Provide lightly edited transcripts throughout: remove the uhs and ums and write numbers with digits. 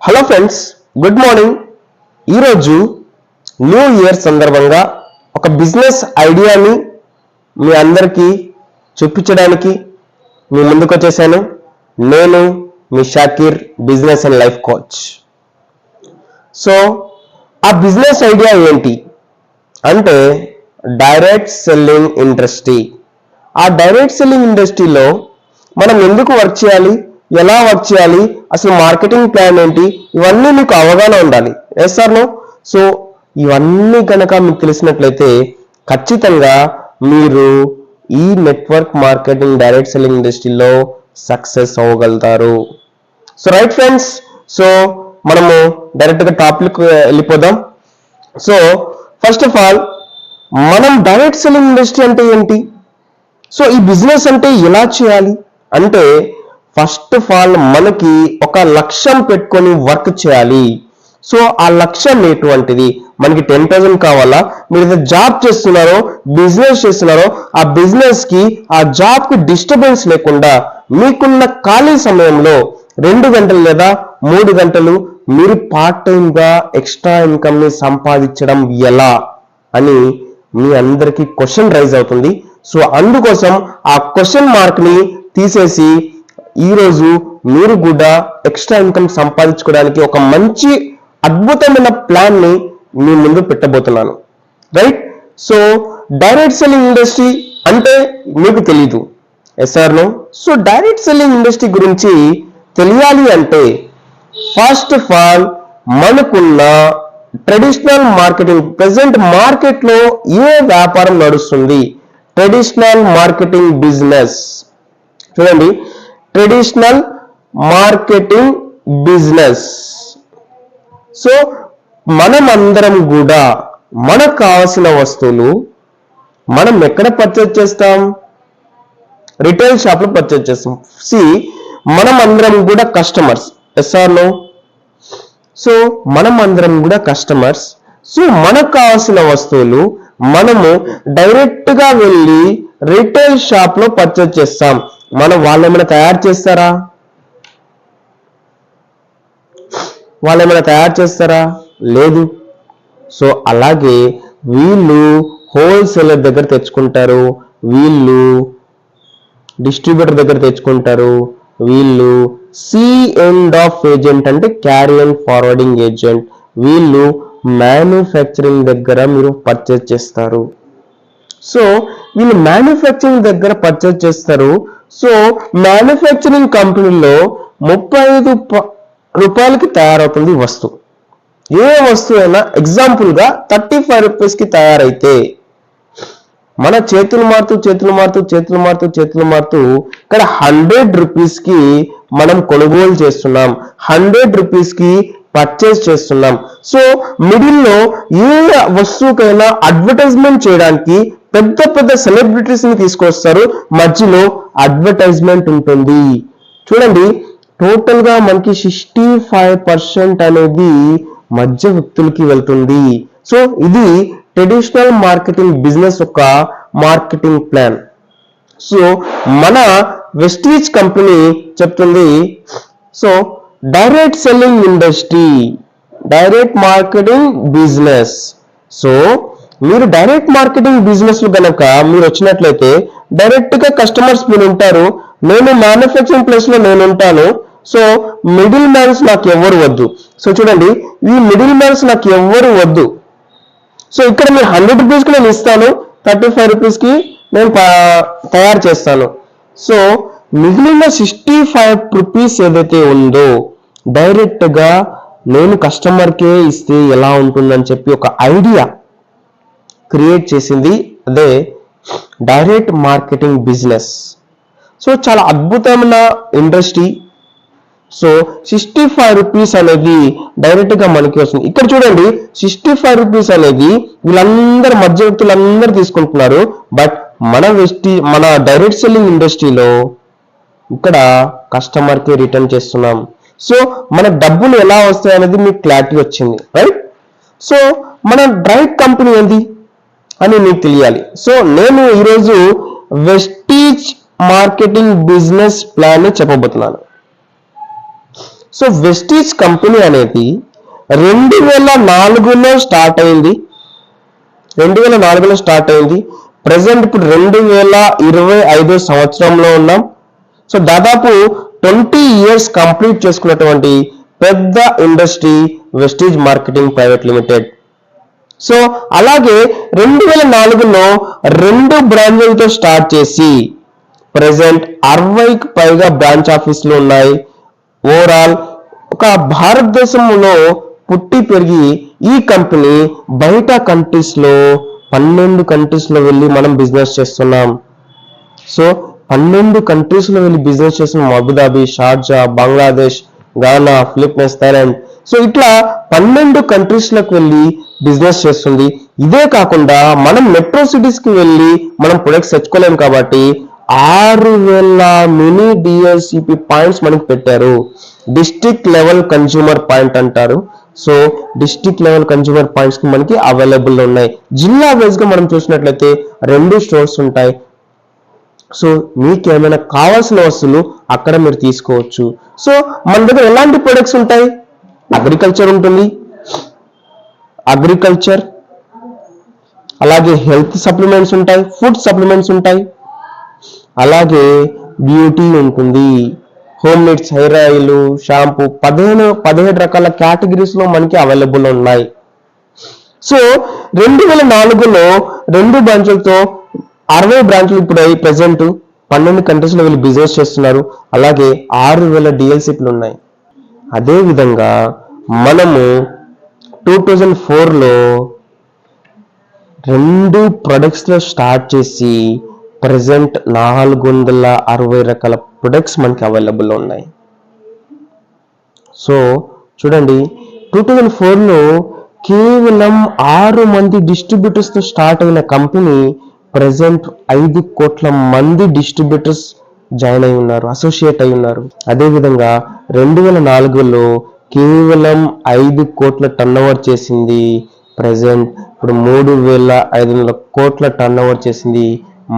Hello friends, good morning. ఈరోజు new year సందర్భంగా ఒక బిజినెస్ ఐడియాని మీ అందరికీ చూపించడానికి మీ ముందుకు వచ్చేసాను. నేను మీ Shakir, business and life coach. So ఆ బిజినెస్ ఐడియా ఏంటి అంటే డైరెక్ట్ సెల్లింగ్ ఇండస్ట్రీ. ఆ డైరెక్ట్ సెల్లింగ్ ఇండస్ట్రీలో మనం ఎందుకు వర్క్ చేయాలి, ఎలా వర్క్ చేయాలి, అసలు మార్కెటింగ్ ప్లాన్ ఏంటి, ఇవన్నీ మీకు అవగాహన ఉండాలి. Yes or no? సో ఇవన్నీ కనుక మీకు తెలిసినట్లయితే ఖచ్చితంగా మీరు ఈ నెట్వర్క్ మార్కెటింగ్ డైరెక్ట్ సెల్లింగ్ ఇండస్ట్రీలో సక్సెస్ అవ్వగలుగుతారు. సో రైట్ ఫ్రెండ్స్, సో మనము డైరెక్ట్గా టాపిక్ వెళ్ళిపోదాం. సో ఫస్ట్ ఆఫ్ ఆల్ మనం డైరెక్ట్ సెల్లింగ్ ఇండస్ట్రీ అంటే ఏంటి, సో ఈ బిజినెస్ అంటే ఎలా చేయాలి అంటే ఫస్ట్ ఆఫ్ ఆల్ మనకి ఒక లక్ష్యం పెట్టుకొని వర్క్ చేయాలి. సో ఆ లక్ష్యం ఎటువంటిది, మనకి 10,000 కావాలా, మీరు ఏదైతే జాబ్ చేస్తున్నారో, బిజినెస్ చేస్తున్నారో, ఆ బిజినెస్ కి ఆ జాబ్ కి డిస్టర్బెన్స్ లేకుండా మీకున్న ఖాళీ సమయంలో 2 గంటలు లేదా 3 గంటలు మీరు పార్ట్ టైం గా ఎక్స్ట్రా ఇన్కమ్ ని సంపాదించడం ఎలా అని మీ అందరికీ క్వశ్చన్ రైజ్ అవుతుంది. సో అందుకోసం ఆ క్వశ్చన్ మార్క్ ని తీసేసి ఈరోజు మీరు కూడా ఎక్స్ట్రా ఇన్కమ్ సంపాదించుకోవడానికి ఒక మంచి అద్భుతమైన ప్లాన్ ని మీ ముందు పెట్టబోతున్నాను. Right? So direct selling industry అంటే మీకు తెలీదు. Yes or no? So direct selling industry గురించి తెలియాలి అంటే ఫస్ట్ ఆఫ్ ఆల్ మనకున్న ట్రెడిషనల్ మార్కెటింగ్, ప్రెసెంట్ మార్కెట్ లో ఏ వ్యాపారం నడుస్తుంది, ట్రెడిషనల్ మార్కెటింగ్ బిజినెస్. చూడండి, ట్రెడిషనల్ మార్కెటింగ్ బిజినెస్. సో మనమందరం కూడా మనకు కావాల్సిన వస్తువులు మనం ఎక్కడ పర్చేజ్ చేస్తాం? రిటైల్ షాప్ లో పర్చేజ్ చేస్తాం. మనం అందరం కూడా customers. Yes or no? So మనం అందరం కూడా కస్టమర్స్. సో మనకు కావాల్సిన వస్తువులు మనము డైరెక్ట్ గా వెళ్ళి రిటైల్ షాప్ లో పర్చేజ్ చేస్తాం. వాళ్ళు ఏమైనా తయారు చేస్తారా? లేదు. సో అలాగే వీళ్ళు హోల్సేలర్ దగ్గర తెచ్చుకుంటారు, వీళ్ళు డిస్ట్రిబ్యూటర్ దగ్గర తెచ్చుకుంటారు, వీళ్ళు సి ఎండ్ ఆఫ్ ఏజెంట్ అంటే క్యారీ అండ్ ఫార్వర్డింగ్ ఏజెంట్, వీళ్ళు మ్యానుఫ్యాక్చరింగ్ దగ్గర మీరు పర్చేజ్ చేస్తారు. సో వీళ్ళు మ్యానుఫ్యాక్చరింగ్ దగ్గర పర్చేజ్ చేస్తారు. సో మ్యానుఫ్యాక్చరింగ్ కంపెనీలో 35 రూపాయలకి తయారవుతుంది వస్తువు. ఏ వస్తువు అయినా ఎగ్జాంపుల్ గా 35 రూపీస్కి తయారైతే మన చేతులు మారుతూ ఇక్కడ 100 రూపీస్కి మనం కొనుగోలు చేస్తున్నాం, 100 రూపీస్కి పర్చేజ్ చేస్తున్నాం. సో మిడిల్లో ఏ వస్తువుకైనా అడ్వర్టైజ్మెంట్ చేయడానికి పెద్ద పెద్ద సెలబ్రిటీస్ ని తీసుకొస్తారు, మధ్యలో అడ్వర్టైజ్మెంట్ ఉంటుంది. చూడండి, టోటల్ గా మనకి 65% అనేది మధ్య వ్యక్తులకి వెళ్తుంది. సో ఇది ట్రెడిషనల్ మార్కెటింగ్ బిజినెస్ యొక్క మార్కెటింగ్ ప్లాన్. సో మన వెస్టీజ్ కంపెనీ చెప్తుంది, so direct selling industry, direct marketing business. So మీరు డైరెక్ట్ మార్కెటింగ్ బిజినెస్ లో కనుక మీరు వచ్చినట్లయితే డైరెక్ట్ గా కస్టమర్స్ మీరు ఉంటారు, నేను మ్యానుఫ్యాక్చరింగ్ ప్లేస్ లో నేను ఉంటాను. సో మిడిల్ మ్యాన్స్ నాకు ఎవరు వద్దు. సో చూడండి, ఈ మిడిల్ మ్యాన్స్ నాకు ఎవరు వద్దు. సో ఇక్కడ మీరు 100 రూపీస్కి నేను ఇస్తాను, 35 రూపీస్కి నేను తయారు చేస్తాను. సో మిగిలిన 65 రూపీస్ ఏదైతే ఉందో డైరెక్ట్ గా నేను కస్టమర్కే ఇస్తే ఎలా ఉంటుందని చెప్పి ఒక ఐడియా క్రియేట్ చేసింది అదే డైరెక్ట్ మార్కెటింగ్ బిజినెస్. సో చాలా అద్భుతమైన ఇండస్ట్రీ. సో 65 రూపీస్ అనేది డైరెక్ట్ గా మనకి వస్తుంది. ఇక్కడ చూడండి, 65 రూపీస్ అనేది వీళ్ళందరూ మధ్య వ్యక్తులందరూ తీసుకుంటున్నారు. బట్ మన డైరెక్ట్ సెల్లింగ్ ఇండస్ట్రీలో ఇక్కడ కస్టమర్ కి రిటర్న్ చేస్తున్నాం. సో మన డబ్బులు ఎలా వస్తాయి అనేది మీకు క్లారిటీ వచ్చింది, రైట్? సో మన డైరెక్ట్ కంపెనీ ఏంది అని మీకు తెలియాలి. సో నేను ఈరోజు వెస్టీజ్ మార్కెటింగ్ బిజినెస్ ప్లాన్ ని చెప్పబోతున్నాను. సో వెస్టీజ్ కంపెనీ అనేది 2004లో స్టార్ట్ అయింది. 2004లో స్టార్ట్ అయింది. ప్రజెంట్ ఇప్పుడు 2025 సంవత్సరంలో ఉన్నాం. సో దాదాపు 20 years కంప్లీట్ చేసుకున్నటువంటి పెద్ద industry Vestige marketing private limited. So అలాగే 2004లో 2 బ్రాంచ్లతో స్టార్ట్ చేసి ప్రెసెంట్ 60కి పైగా బ్రాంచ్ ఆఫీసులు ఉన్నాయి. ఓవరాల్ ఒక భారతదేశంలో పుట్టి పెరిగి ఈ కంపెనీ బయట కంట్రీస్ లో 12 కంట్రీస్ లో వెళ్ళి మనం బిజినెస్ చేస్తున్నాం. సో 12 కంట్రీస్ లో వెళ్ళి బిజినెస్ చేస్తున్నాం. అబుదాబి, షార్జా, బంగ్లాదేశ్, గానా, ఫిలిప్పీన్స్, థాయిలాండ్. సో ఇట్లా 12 కంట్రీస్ లకు వెళ్ళి బిజినెస్ చేస్తుంది. ఇదే కాకుండా మనం మెట్రో సిటీస్ కి వెళ్ళి మనం ప్రొడక్ట్స్ తెచ్చుకోలేం కాబట్టి 6000 మినీ డిఎల్సిపి పాయింట్స్ మనకి పెట్టారు. డిస్ట్రిక్ట్ లెవెల్ కన్స్యూమర్ పాయింట్ అంటారు. So district level consumer points కి మనకి అవైలబుల్ ఉన్నాయి. జిల్లా వైజ్ గా మనం చూసినట్లయితే 2 స్టోర్స్ ఉంటాయి. సో మీకు ఏమైనా కావాల్సిన వస్తువులు అక్కడ మీరు తీసుకోవచ్చు. సో మన దగ్గర ఎలాంటి ప్రొడక్ట్స్ ఉంటాయి? అగ్రికల్చర్ ఉంటుంది, అగ్రికల్చర్, అలాగే హెల్త్ సప్లిమెంట్స్ ఉంటాయి, ఫుడ్ సప్లిమెంట్స్ ఉంటాయి, అలాగే బ్యూటీ ఉంటుంది, home maids, hair oil, shampoo, 17 రకాల కేటగిరీస్ లో మనకి అవైలబుల్ ఉన్నాయి. సో 2004లో 2 బ్రాంచ్లతో 60 బ్రాంచ్లు ఇప్పుడు ప్రెసెంట్ 12 కంట్రీస్ లో వీళ్ళు బిజినెస్ చేస్తున్నారు. అలాగే 6000 డిఎల్సిపీలు ఉన్నాయి. అదే విధంగా మనము 2004లో 2 ప్రొడక్ట్స్ లో స్టార్ట్ చేసి ప్రెసెంట్ 460 రకాల ప్రొడక్ట్స్ మనకి అవైలబుల్ ఉన్నాయి. సో చూడండి, 2004లో కేవలం 6 మంది డిస్ట్రిబ్యూటర్స్ తో స్టార్ట్ అయిన కంపెనీ ప్రెసెంట్ 5 కోట్ల మంది డిస్ట్రిబ్యూటర్స్ జాయిన్ అయి ఉన్నారు, అసోసియేట్ అయి ఉన్నారు. అదేవిధంగా 2004లో కేవలం 5 కోట్ల టర్న్ ఓవర్ చేసింది. ప్రెసెంట్ ఇప్పుడు 3500 కోట్ల టర్న్ ఓవర్ చేసింది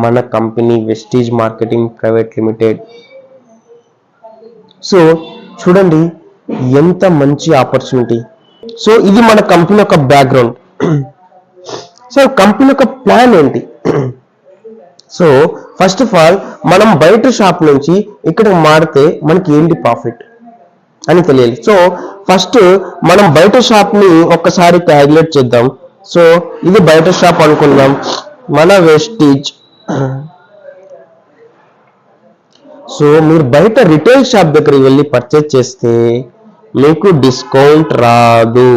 మన company Vestige marketing private limited. So చూడండి ఎంత మంచి ఆపర్చునిటీ. సో ఇది మన కంపెనీ యొక్క బ్యాక్గ్రౌండ్. సో కంపెనీ యొక్క ప్లాన్ ఏంటి? సో ఫస్ట్ ఆఫ్ ఆల్ మనం బయట షాప్ నుంచి ఇక్కడ మారితే మనకి ఏంటి ప్రాఫిట్ అని తెలియాలి. సో ఫస్ట్ మనం బయట షాప్ ని ఒక్కసారి క్యాలిక్యులేట్ చేద్దాం. సో ఇది బయట షాప్ అనుకుందాం, మన వెస్టీజ్. సో మీరు బయట రిటైల్ షాప్ దగ్గరికి వెళ్ళి పర్చేజ్ చేస్తే మీకు డిస్కౌంట్ రాదు.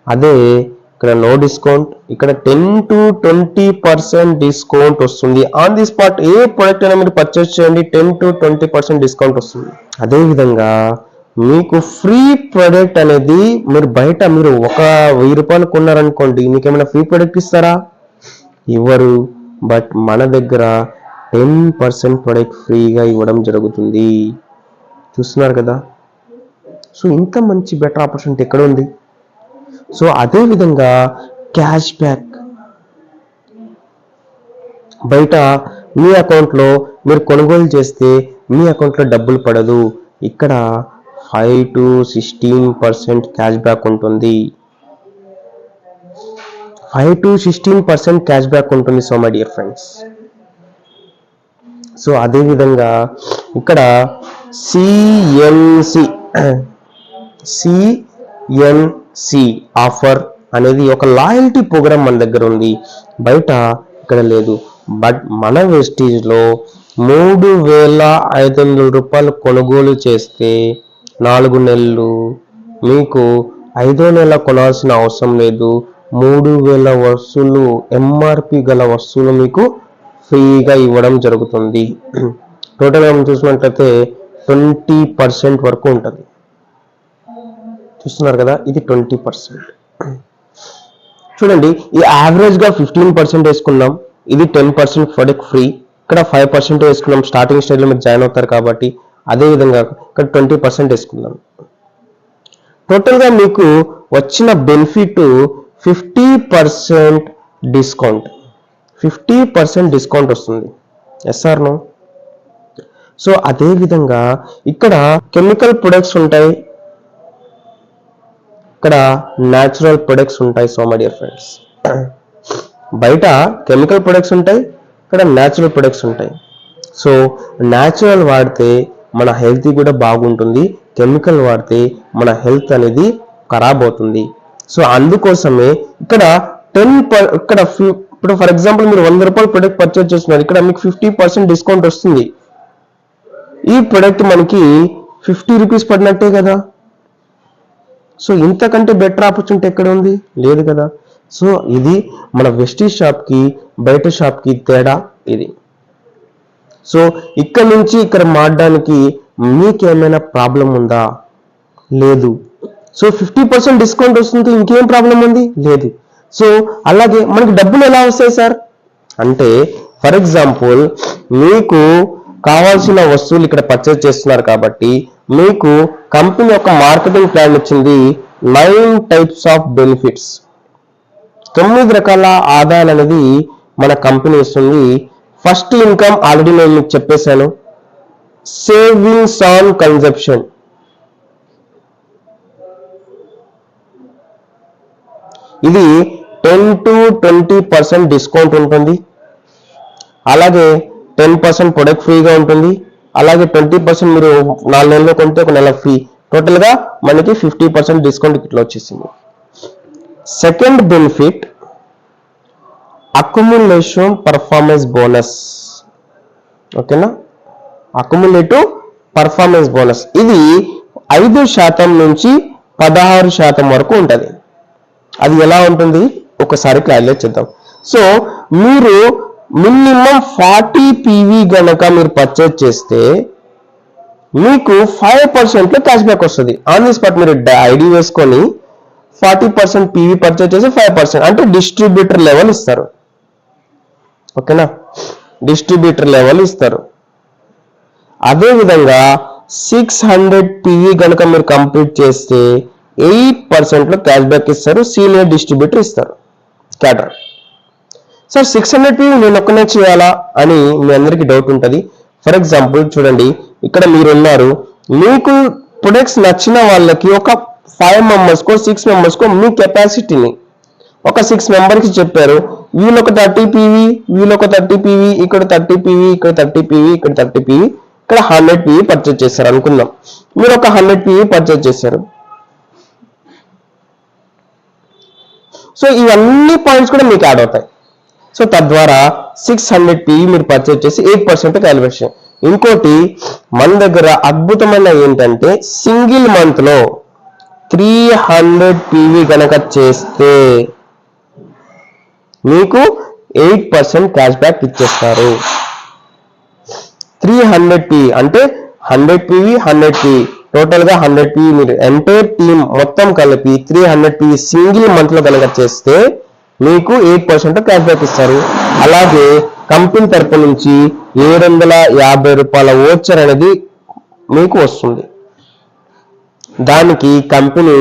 అదే ఇక్కడ నో డిస్కౌంట్, ఇక్కడ 10 to 20% డిస్కౌంట్ వస్తుంది. On the spot A product అయినా మీరు పర్చేస్ చేయండి, 10 to 20% డిస్కౌంట్ వస్తుంది. అదే విధంగా మీకు ఫ్రీ ప్రొడక్ట్ అనేది మీరు బయట మీరు 1000 రూపాయలు కొన్నారనుకోండి, మీకు ఏమైనా ఫ్రీ ప్రొడక్ట్ ఇస్తారా? ఇవ్వరు. బట్ మన దగ్గర 10% ప్రొడక్ట్ ఫ్రీగా ఇవ్వడం జరుగుతుంది. చూస్తున్నారు కదా. సో ఇంత మంచి బెటర్ ఆపర్చునిటీ ఎక్కడ ఉంది? సో అదే విధంగా క్యాష్ బ్యాక్, బయట మీ అకౌంట్లో మీరు కొనుగోలు చేస్తే మీ అకౌంట్లో డబ్బులు పడదు. ఇక్కడ 5 to 16% క్యాష్ బ్యాక్ ఉంటుంది. 5 to 16% క్యాష్ బ్యాక్ ఉంటుంది. So my dear friends, so అదే విధంగా ఇక్కడ సిఎన్సి ఆఫర్ అనేది ఒక లాయల్టీ ప్రోగ్రామ్ మన దగ్గర ఉంది, బయట ఇక్కడ లేదు. బట్ మన వెస్టీజ్ లో 3500 రూపాయలు కొనుగోలు చేస్తే 4 నెలలు మీకు 5వ నెల కొనాల్సిన అవసరం లేదు. 3000 వస్తువులు, ఎంఆర్పి గల వస్తువులు మీకు ఫ్రీగా ఇవ్వడం జరుగుతుంది. టోటల్గా మనం చూసినట్లయితే 20% వరకు ఉంటుంది. చూస్తున్నారు కదా, ఇది 20%. చూడండి, ఇది యావరేజ్ గా 15% వేసుకున్నాం, ఇది 10% ప్రొడక్ట్ ఫ్రీ, ఇక్కడ 5% వేసుకున్నాం. స్టార్టింగ్ స్టేజ్ లో మీరు జాయిన్ అవుతారు కాబట్టి. అదే విధంగా ఇక్కడ 20% వేసుకున్నాం. టోటల్ గా మీకు వచ్చిన బెనిఫిట్ 50% డిస్కౌంట్. 50% డిస్కౌంట్ వస్తుంది. Yes or no? సో అదే విధంగా ఇక్కడ కెమికల్ ప్రొడక్ట్స్ ఉంటాయి, ఇక్కడ న్యాచురల్ ప్రొడక్ట్స్ ఉంటాయి. సో మై డియర్ ఫ్రెండ్స్, బయట కెమికల్ ప్రొడక్ట్స్ ఉంటాయి, ఇక్కడ న్యాచురల్ ప్రొడక్ట్స్ ఉంటాయి. సో న్యాచురల్ వాడితే మన హెల్త్ కూడా బాగుంటుంది, కెమికల్ వాడితే మన హెల్త్ అనేది ఖరాబ్ అవుతుంది. సో అందుకోసమే ఇక్కడ ఇప్పుడు ఫర్ ఎగ్జాంపుల్ మీరు 100 రూపాయల ప్రొడక్ట్ పర్చేజ్ చేస్తున్నారు, ఇక్కడ మీకు 50% డిస్కౌంట్ వస్తుంది. ఈ ప్రొడక్ట్ మనకి 50 రూపీస్ పడినట్టే కదా. సో ఇంతకంటే బెటర్ ఆపర్చునిటీ ఎక్కడ ఉంది? లేదు కదా. సో ఇది మన వెస్టీజ్ షాప్కి బయట షాప్కి తేడా ఇది. సో ఇక్కడ నుంచి ఇక్కడ మారడానికి మీకేమైనా ప్రాబ్లం ఉందా? లేదు. సో 50% డిస్కౌంట్ వస్తుంది, ఇంకేం ప్రాబ్లం ఉంది? లేదు. సో అలాగే మనకి డబ్బులు ఎలా వస్తాయి సార్ అంటే, ఫర్ ఎగ్జాంపుల్ మీకు కావాల్సిన వస్తువులు ఇక్కడ పర్చేజ్ చేస్తున్నారు కాబట్టి మీకు కంపెనీ యొక్క మార్కెటింగ్ ప్లాన్ ఇచ్చింది 9 టైప్స్ ఆఫ్ బెనిఫిట్స్. 9 రకాల ఆదాయాలు అనేది మన కంపెనీ ఇస్తుంది. ఫస్ట్ ఇన్కమ్ ఆల్రెడీ నేను మీకు చెప్పేశాను, సేవింగ్స్ ఆన్ కన్జంప్షన్. ఇది 10 to 20% డిస్కౌంట్ ఉంటుంది. అలాగే 10% ప్రొడక్ట్ ఫ్రీగా ఉంటుంది. అలాగే 20% మీరు 4 నెలలు కొంటే 1 నెల ఫ్రీ. టోటల్ గా మనకి 50% డిస్కౌంట్ ఇట్లా వచ్చేసింది. Second benefit accumulation performance bonus. ఓకేనా, అక్యుములేటివ్ పర్ఫార్మెన్స్ బోనస్ ఇది 5% నుంచి 16% వరకు ఉంటుంది. అది ఎలా ఉంటుంది ఒకసారి క్యాలిక్యులేట్ చేద్దాం. సో మీరు మినిమం 40 PV గనక మీరు పర్చేజ్ చేస్తే మీకు 5% క్యాష్ బ్యాక్ వస్తుంది. ఆన్ ది స్పాట్ మీరు ఐడి వేసుకొని 40% PV పర్చేజ్ చేసి 5% అంటే డిస్ట్రిబ్యూటర్ లెవెల్ ఇస్తారు. ఓకేనా, డిస్ట్రిబ్యూటర్ లెవెల్ ఇస్తారు. అదేవిధంగా 600 PV గనక మీరు కంప్లీట్ చేస్తే 8% క్యాష్ బ్యాక్ ఇస్తారు, సీనియర్ డిస్ట్రిబ్యూటర్ ఇస్తారు, క్యాడర్. సార్ 600 PV నేను ఒక్కనే చేయాలా అని మీ అందరికీ డౌట్ ఉంటుంది. ఫర్ ఎగ్జాంపుల్ చూడండి, ఇక్కడ మీరు ఉన్నారు, మీకు ప్రొడక్ట్స్ నచ్చిన వాళ్ళకి ఒక 5 మెంబర్స్కో 6 మెంబర్స్కో మీ కెపాసిటీని ఒక 6 మెంబర్కి చెప్పారు. వీళ్ళొక 30 PV, వీళ్ళొక 30 PV, ఇక్కడ 30 PV, ఇక్కడ 30 PV, ఇక్కడ 30 PV, ఇక్కడ 100 PV పర్చేజ్ చేశారు అనుకుందాం. మీరు ఒక 100 PV పర్చేజ్ చేశారు. సో ఇవన్నీ పాయింట్స్ కూడా మీకు యాడ్ అవుతాయి. సో తద్వారా 600 PV మీరు పర్చేజ్ చేసి 8% క్యాలిక్యులేషన్. ఇంకోటి మన దగ్గర అద్భుతమైన ఏంటంటే సింగిల్ మంత్ లో 300 PV గనక చేస్తే మీకు 8% క్యాష్ బ్యాక్ ఇచ్చేస్తారు. 300 PV అంటే 100 PV 100 PV టోటల్ గా 100 PV మీరు ఎంటైర్ టీమ్ మొత్తం కలిపి 300 PV సింగిల్ మంత్ లో కనుక చేస్తే మీకు 8% క్యాష్ బ్యాక్ ఇస్తారు. అలాగే కంపెనీ తరపు నుంచి 750 రూపాయల ఓచర్ అనేది మీకు వస్తుంది. దానికి కంపెనీ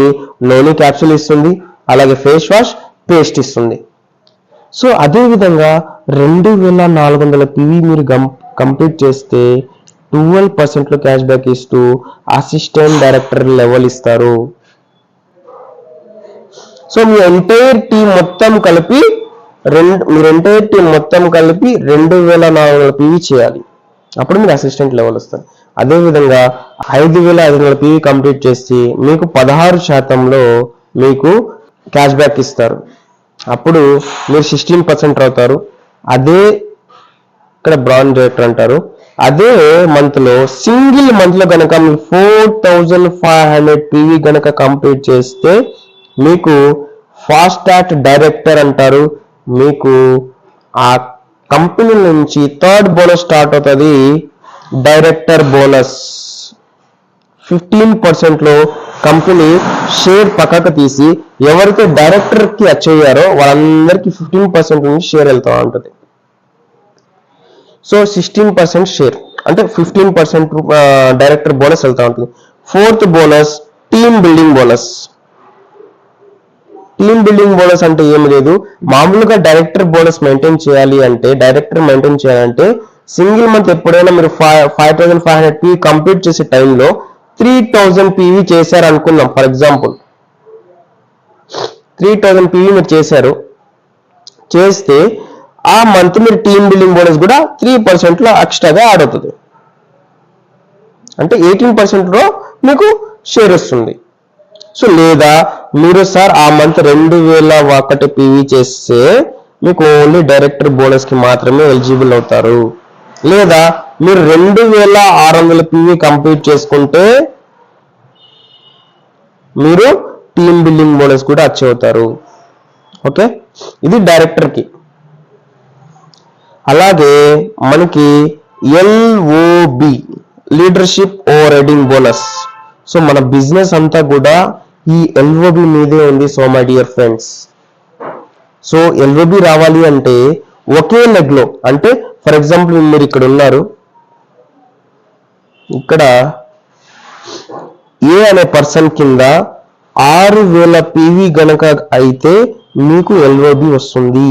నోని క్యాప్సూల్ ఇస్తుంది, అలాగే ఫేస్ వాష్ పేస్ట్ ఇస్తుంది. సో అదే విధంగా 2400 PV మీరు కంప్లీట్ చేస్తే 12% క్యాష్ బ్యాక్ ఇస్తూ అసిస్టెంట్ డైరెక్టర్ లెవెల్ ఇస్తారు. సో మీ ఎంటైర్ టీం మొత్తం కలిపి 2400 PV చేయాలి, అప్పుడు మీరు అసిస్టెంట్ లెవెల్ వస్తారు. అదేవిధంగా 5500 PV కంప్లీట్ చేసి మీకు 16%లో మీకు క్యాష్ బ్యాక్ ఇస్తారు, అప్పుడు మీరు 16% అవుతారు. అదే ఇక్కడ బ్రాంజ్ డైరెక్టర్ అంటారు. అదే మంత్ లో సింగిల్ మంత్ లో కనుక మీరు 4500 PV గనక కంప్లీట్ చేస్తే మీకు ఫాస్ట్ ట్రాక్ డైరెక్టర్ అంటారు. మీకు ఆ కంపెనీ నుంచి థర్డ్ బోనస్ స్టార్ట్ అవుతుంది, డైరెక్టర్ బోనస్. 15% లో కంపెనీ షేర్ పక్కకు తీసి ఎవరైతే డైరెక్టర్ కి అచీవ్ అయ్యారో వాళ్ళందరికీ 15% నుంచి షేర్ వెళ్తూ ఉంటుంది. సో 16% షేర్ అంటే 15% డైరెక్టర్ బోనస్ వెళ్తూ ఉంటుంది. Fourth bonus team building bonus. Team building bonus అంటే ఏమి లేదు, మామూలుగా డైరెక్టర్ మెయింటైన్ చేయాలంటే సింగిల్ మంత్ ఎప్పుడైనా మీరు 5500 PV కంప్లీట్ చేసే టైంలో 3000 PV చేశారు అనుకుందాం. ఫర్ ఎగ్జాంపుల్ 3000 PV మీరు చేస్తే ఆ మంత్ మీరు టీమ్ బిల్డింగ్ బోనస్ కూడా 3% లో ఎక్స్ట్రాగా యాడ్ అవుతుంది. అంటే 18% మీకు షేర్ వస్తుంది. సో లేదా మీరు సార్ ఆ మంత్ 2001 PV చేస్తే మీకు ఓన్లీ డైరెక్టర్ బోనస్ కి మాత్రమే ఎలిజిబుల్ అవుతారు. లేదా మీరు 2600 PV కంప్లీట్ చేసుకుంటే మీరు టీమ్ బిల్డింగ్ బోనస్ కూడా అచీవ్ అవుతారు. ఓకే, ఇది డైరెక్టర్ కి. అలాగే మనకి LOB leadership over riding bonus. So మన బిజినెస్ అంతా కూడా ఈ LOB మీదే ఉంది. So my dear friends, so LOB రావాలి అంటే ఒకే లెగ్ లో, అంటే ఫర్ ఎగ్జాంపుల్ మీరు ఇక్కడ ఉన్నారు, ఇక్కడ ఏ అనే పర్సన్ కింద 6000 PV గనక అయితే మీకు LOB వస్తుంది.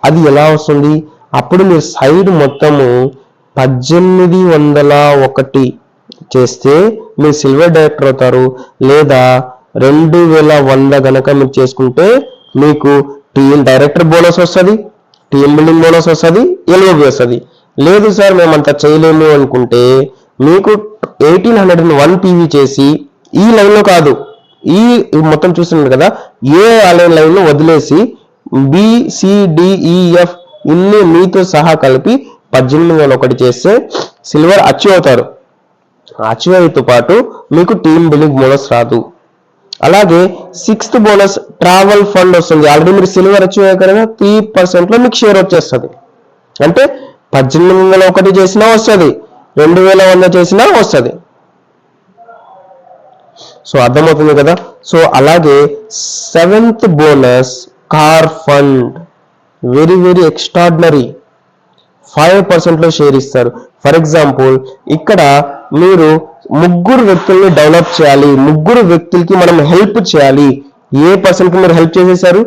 అది ఎలా వస్తుంది? అప్పుడు మీరు సైడ్ మొత్తము 1801 చేస్తే మీరు సిల్వర్ డైరెక్టర్ అవుతారు. లేదా 2100 గనక మీరు చేసుకుంటే మీకు టీమ్ డైరెక్టర్ బోనస్ వస్తుంది, టీమ్ బిల్డింగ్ బోనస్ వస్తుంది, LOB వస్తుంది. లేదు సార్ మేము అంతా చేయలేము అనుకుంటే మీకు 1801 PV చేసి ఈ లైన్ లో కాదు, ఈ మొత్తం చూస్తున్నారు కదా, ఏ లైన్ లో వదిలేసి BCDEF ఇన్ని మీతో సహా కలిపి 1801 చేస్తే సిల్వర్ అచీవ్ అవుతారు. అచీవ్ అయితో పాటు మీకు టీమ్ బిల్డింగ్ బోనస్ రాదు. అలాగే 6th బోనస్ ట్రావెల్ ఫండ్ వస్తుంది. ఆల్రెడీ మీరు సిల్వర్ అచీవ్ అయ్యారు కదా, 3% లో మీకు షేర్ వచ్చేస్తుంది. అంటే 1801 చేసినా వస్తుంది, 2100 చేసినా వస్తుంది. సో అర్థమవుతుంది కదా. సో అలాగే 7th bonus car fund, very very extraordinary, 5% లో షేర్ ఇస్తారు. ఫర్ ఎగ్జాంపుల్ ఇక్కడ మీరు 3 వ్యక్తుల్ని డెవలప్ చేయాలి, 3 వ్యక్తులకి మనం హెల్ప్ చేయాలి. ఏ పర్సన్ కి మీరు హెల్ప్ చేసేసారు?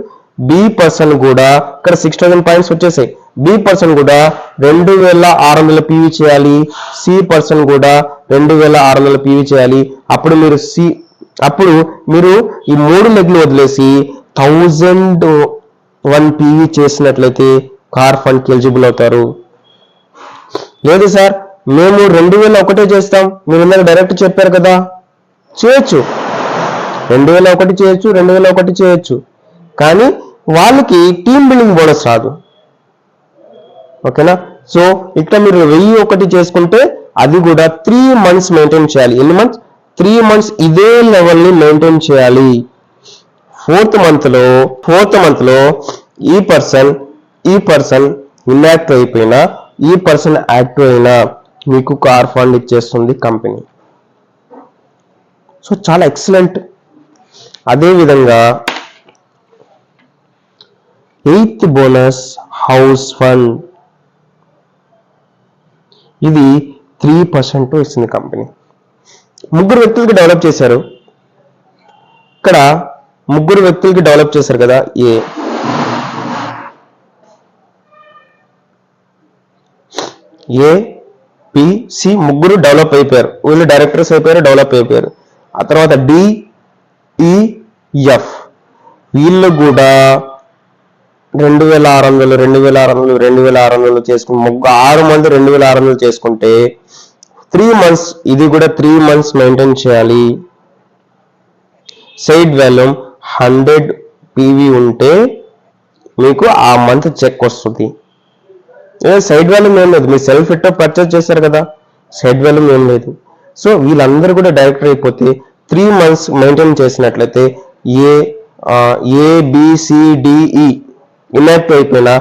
B పర్సన్ కూడా ఇక్కడ 6000 పాయింట్స్ వచ్చేసాయి. B పర్సన్ కూడా 2600 PV చేయాలి, C పర్సన్ కూడా 2600 PV చేయాలి. అప్పుడు మీరు ఈ 3 లెగ్లు వదిలేసి 1001 PV చేసినట్లయితే కార్ ఫండ్ కి ఎలిజిబుల్ అవుతారు. లేదు సార్ మేము 2001 చేస్తాం, మీరు ఇందాక డైరెక్ట్ చెప్పారు కదా, చేయొచ్చు, 2001 చేయొచ్చు, 2001 చేయొచ్చు. కానీ వాళ్ళకి టీమ్ బిల్డింగ్ బోనస్ రాదు. ఓకేనా. సో ఇక్కడ మీరు 1001 చేసుకుంటే అది కూడా 3 months మెయింటైన్ చేయాలి. ఎన్ని మంత్స్? 3 months ఇదే లెవెల్ ని మెయింటైన్ చేయాలి. ఫోర్త్ మంత్ లో ఈ పర్సన్ ఇన్యాక్టివ్ అయిపోయినా, ఈ పర్సన్ యాక్టివ్ అయినా మీకు కార్ ఫండ్ ఇచ్చేస్తుంది కంపెనీ. సో చాలా ఎక్సలెంట్. అదేవిధంగా 8th బోనస్ హౌస్ ఫండ్, ఇది 3% ఇస్తుంది కంపెనీ. 3 వ్యక్తులకి డెవలప్ చేశారు. ఇక్కడ 3 వ్యక్తులకి డెవలప్ చేశారు కదా, APC 3 డెవలప్ అయిపోయారు. వీళ్ళు డైరెక్టర్స్ అయిపోయారు, డెవలప్ అయిపోయారు. ఆ తర్వాత DEF వీళ్ళు కూడా 2600 చేసుకుని 6 మంది 2600 చేసుకుంటే 3 months, ఇది కూడా 3 months మెయింటైన్ చేయాలి. సైడ్ వాల్యూమ్ 100 PV ఉంటే మీకు ఆ మంత్ చెక్ వస్తుంది. సైడ్ వాల్యూమ్ ఏం లేదు, మీ సెల్ఫ్ ఇట్ పర్చేజ్ చేశారు కదా, సైడ్ వాల్యూమ్ ఏం లేదు. సో వీళ్ళందరూ కూడా డైరెక్టర్ అయిపోతే 3 months మెయింటైన్ చేసినట్లయితే ABCDE ఇన్యాక్టివ్ అయిపోయినా,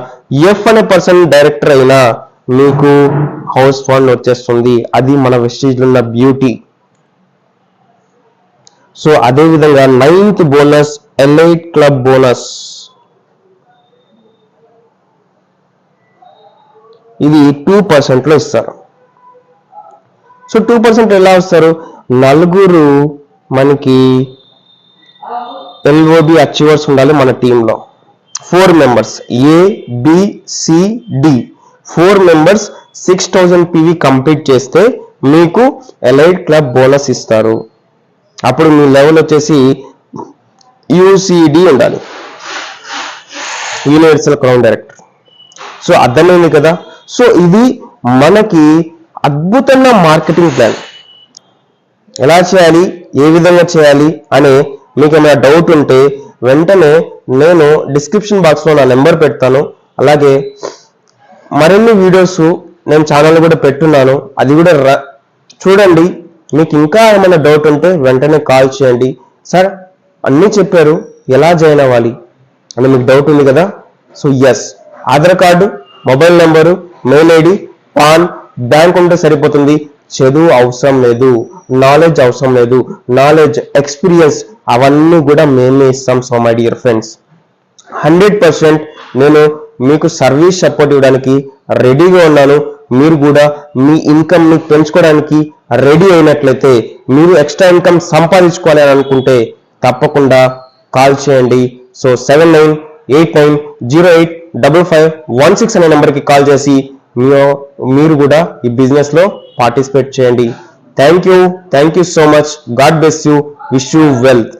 F అనే పర్సన్ డైరెక్టర్ అయినా మీకు హౌస్ ఫండ్ వచ్చేస్తుంది. అది మన వెస్టీజ్ లో ఉన్న బ్యూటీ. సో అదే విధంగా 9th bonus elite club bonus, ఇది 2% లో ఇస్తారు. సో 2% ఎలా వస్తారు? 4 మనకి LOB అచీవర్స్ ఉండాలి మన టీంలో. 4 members ABCD 4 members 6000 PV complete చేస్తే మీకు ఎలైట్ క్లబ్ బోనస్ ఇస్తారు. అప్పుడు మీ లెవెల్ వచ్చేసి UCD ఉండాలి, యూనివర్సల్ క్రౌన్ డైరెక్టర్. సో అర్థమైంది కదా. సో ఇది మనకి అద్భుతంగా మార్కెటింగ్ ప్లాన్. ఎలా చేయాలి, ఏ విధంగా చేయాలి అనే మీకు ఏమైనా డౌట్ ఉంటే వెంటనే నేను డిస్క్రిప్షన్ బాక్స్లో నా నెంబర్ పెడతాను. అలాగే మరిన్ని వీడియోస్ నేను ఛానల్ కూడా పెట్టున్నాను, అది కూడా చూడండి. మీకు ఇంకా ఏమైనా డౌట్ ఉంటే వెంటనే కాల్ చేయండి. సార్ అన్నీ చెప్పారు, ఎలా జాయిన్ అవ్వాలి అని మీకు డౌట్ ఉంది కదా. So Aadhaar card, mobile number, mail ID, pan, bank ఉంటే సరిపోతుంది. చదువు అవసరం లేదు, నాలెడ్జ్ అవసరం లేదు. నాలెడ్జ్, ఎక్స్పీరియన్స్ అవన్నీ కూడా మేమే ఇస్తాం. సో మై డియర్ ఫ్రెండ్స్, 100% నేను మీకు సర్వీస్ సపోర్ట్ ఇవ్వడానికి రెడీగా ఉన్నాను. మీరు కూడా మీ ఇన్కమ్ ని పెంచుకోవడానికి రెడీ అయినట్లయితే, మీరు ఎక్స్ట్రా ఇన్కమ్ సంపాదించుకోవాలి అని అనుకుంటే తప్పకుండా కాల్ చేయండి. సో 7989085516 అనే నెంబర్కి కాల్ చేసి మీరు కూడా ఈ బిజినెస్ లో పార్టిసిపేట్ చేయండి. Thank you so much. God bless you. Wish you wealth.